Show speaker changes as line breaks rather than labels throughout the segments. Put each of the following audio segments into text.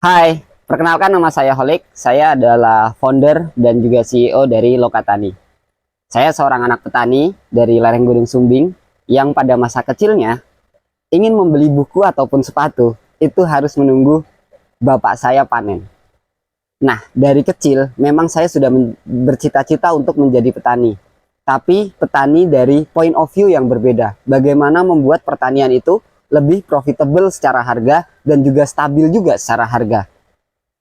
Hai, perkenalkan nama saya Holik. Saya adalah founder dan juga CEO dari Lokatani. Saya seorang anak petani dari lereng Gunung Sumbing yang pada masa kecilnya ingin membeli buku ataupun sepatu, itu harus menunggu bapak saya panen. Nah, dari kecil memang saya sudah bercita-cita untuk menjadi petani. Tapi petani dari point of view yang berbeda. Bagaimana membuat pertanian itu lebih profitable secara harga dan juga stabil juga secara harga.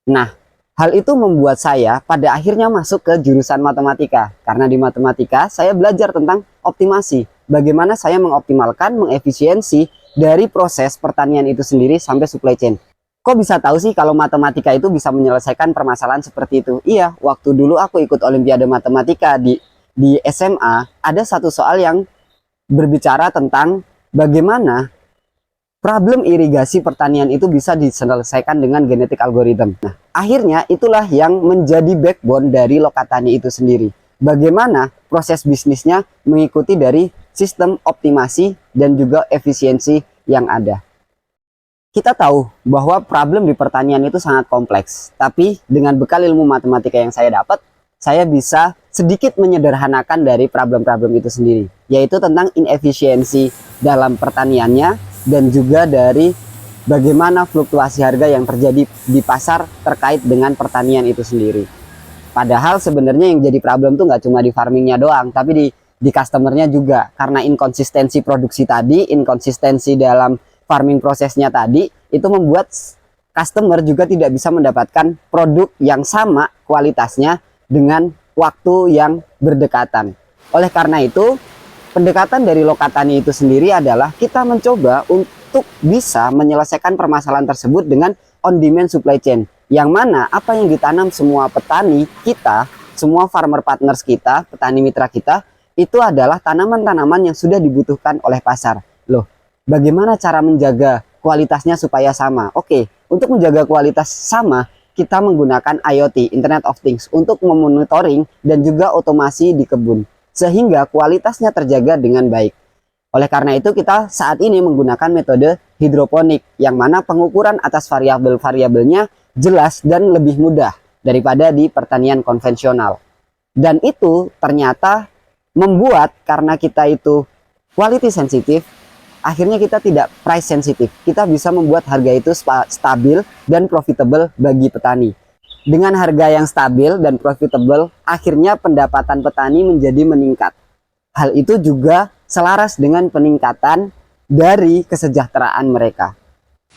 Nah, hal itu membuat saya pada akhirnya masuk ke jurusan matematika. Karena di matematika saya belajar tentang optimasi. Bagaimana saya mengoptimalkan, mengefisiensi dari proses pertanian itu sendiri sampai supply chain. Kok bisa tahu sih kalau matematika itu bisa menyelesaikan permasalahan seperti itu? Iya, waktu dulu aku ikut olimpiade matematika di SMA, ada satu soal yang berbicara tentang bagaimana problem irigasi pertanian itu bisa diselesaikan dengan genetik algoritma. Nah, akhirnya itulah yang menjadi backbone dari Lokatani itu sendiri. Bagaimana proses bisnisnya mengikuti dari sistem optimasi dan juga efisiensi yang ada. Kita tahu bahwa problem di pertanian itu sangat kompleks, tapi dengan bekal ilmu matematika yang saya dapat, saya bisa sedikit menyederhanakan dari problem-problem itu sendiri, yaitu tentang inefisiensi dalam pertaniannya dan juga dari bagaimana fluktuasi harga yang terjadi di pasar terkait dengan pertanian itu sendiri. Padahal sebenarnya yang jadi problem tuh nggak cuma di farmingnya doang, tapi di customernya juga, karena inkonsistensi produksi tadi, inkonsistensi dalam farming prosesnya tadi, itu membuat customer juga tidak bisa mendapatkan produk yang sama kualitasnya dengan waktu yang berdekatan. Oleh karena itu, pendekatan dari Lokatani itu sendiri adalah kita mencoba untuk bisa menyelesaikan permasalahan tersebut dengan on-demand supply chain. Yang mana apa yang ditanam semua petani kita, semua farmer partners kita, petani mitra kita, itu adalah tanaman-tanaman yang sudah dibutuhkan oleh pasar. Loh, bagaimana cara menjaga kualitasnya supaya sama? Oke, untuk menjaga kualitas sama, kita menggunakan IoT, Internet of Things, untuk memonitoring dan juga otomasi di kebun, sehingga kualitasnya terjaga dengan baik. Oleh karena itu, kita saat ini menggunakan metode hidroponik, yang mana pengukuran atas variabel-variabelnya jelas dan lebih mudah daripada di pertanian konvensional. Dan itu ternyata membuat, karena kita itu quality sensitive, akhirnya kita tidak price sensitive. Kita bisa membuat harga itu stabil dan profitable bagi petani. Dengan harga yang stabil dan profitable, akhirnya pendapatan petani menjadi meningkat. Hal itu juga selaras dengan peningkatan dari kesejahteraan mereka.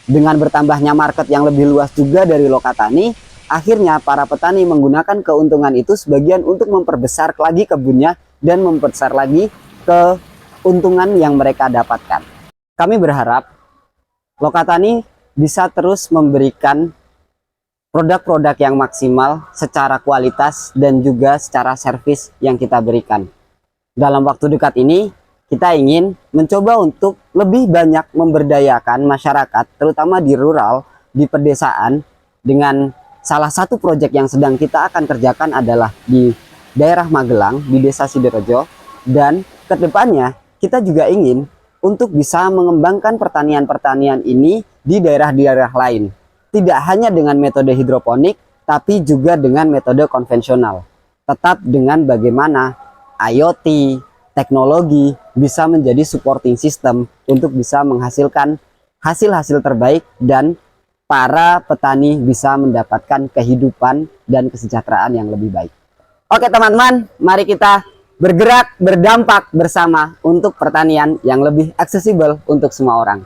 Dengan bertambahnya market yang lebih luas juga dari Lokatani, akhirnya para petani menggunakan keuntungan itu sebagian untuk memperbesar lagi kebunnya dan memperbesar lagi keuntungan yang mereka dapatkan. Kami berharap Lokatani bisa terus memberikan produk-produk yang maksimal secara kualitas dan juga secara servis yang kita berikan. Dalam waktu dekat ini, kita ingin mencoba untuk lebih banyak memberdayakan masyarakat, terutama di rural, di pedesaan, dengan salah satu proyek yang sedang kita akan kerjakan adalah di daerah Magelang, di Desa Sidorejo, dan kedepannya kita juga ingin untuk bisa mengembangkan pertanian-pertanian ini di daerah-daerah lain. Tidak hanya dengan metode hidroponik, tapi juga dengan metode konvensional. Tetap dengan bagaimana IoT, teknologi bisa menjadi supporting system untuk bisa menghasilkan hasil-hasil terbaik dan para petani bisa mendapatkan kehidupan dan kesejahteraan yang lebih baik. Oke teman-teman, mari kita bergerak, berdampak bersama untuk pertanian yang lebih aksesibel untuk semua orang.